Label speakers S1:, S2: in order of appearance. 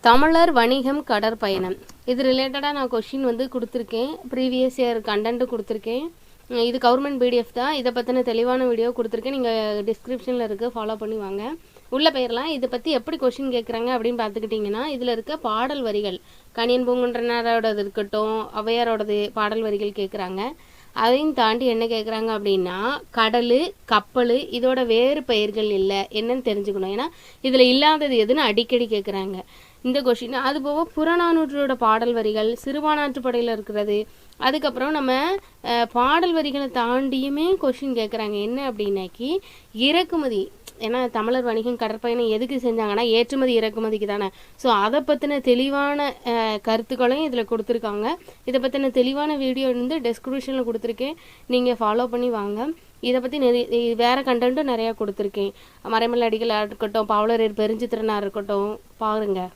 S1: தமிழர் வணிகம் கடற்பயணம் இது ரிலேட்டடாக நான் கொஷின் வந்து கொடுத்துருக்கேன். ப்ரீவியஸ் இயர் கண்டென்ட்டு கொடுத்துருக்கேன். இது கவர்மெண்ட் பிடிஎஃப் தான். இதை பற்றின தெளிவான வீடியோ கொடுத்துருக்கேன். நீங்கள் டிஸ்கிரிப்ஷனில் இருக்குது, ஃபாலோ பண்ணி வாங்க. உள்ள பெயர்லாம் இதை பற்றி எப்படி கொஷின் கேட்குறாங்க அப்படின்னு பார்த்துக்கிட்டிங்கன்னா, இதில் இருக்க பாடல் வரிகள் கணியன் பூங்குன்றனாரோடது இருக்கட்டும், ஔவையாரோடது பாடல் வரிகள் கேட்குறாங்க. அதையும் தாண்டி என்ன கேட்குறாங்க அப்படின்னா, கடல், கப்பல் இதோட வேறு பெயர்கள் இல்லை என்னன்னு தெரிஞ்சுக்கணும். ஏன்னா இதில் இல்லாதது எதுன்னு அடிக்கடி கேட்குறாங்க இந்த கொஷின். அதுபோக புறநானூற்றோட பாடல் வரிகள், சிறுபானாற்றுப்படையில் இருக்கிறது. அதுக்கப்புறம் நம்ம பாடல் வரிகளை தாண்டியுமே கொஷின் கேட்குறாங்க. என்ன அப்படின்னாக்கி இறக்குமதி. ஏன்னா தமிழர் வணிகம் கடற்பயணம் எதுக்கு செஞ்சாங்கன்னா ஏற்றுமதி இறக்குமதிக்கு தானே. ஸோ அதை பற்றின தெளிவான கருத்துக்களையும் இதில் கொடுத்துருக்காங்க. இதை பற்றின தெளிவான வீடியோ வந்து டெஸ்கிரிப்ஷனில் கொடுத்துருக்கேன், நீங்கள் ஃபாலோ பண்ணி வாங்க. இதை பற்றி வேறு கண்டென்ட்டும் நிறையா கொடுத்துருக்கேன். மறைமலை அடிகளாக இருக்கட்டும், பாவலரேறு பெருஞ்சித்திரனாக இருக்கட்டும், பாருங்கள்.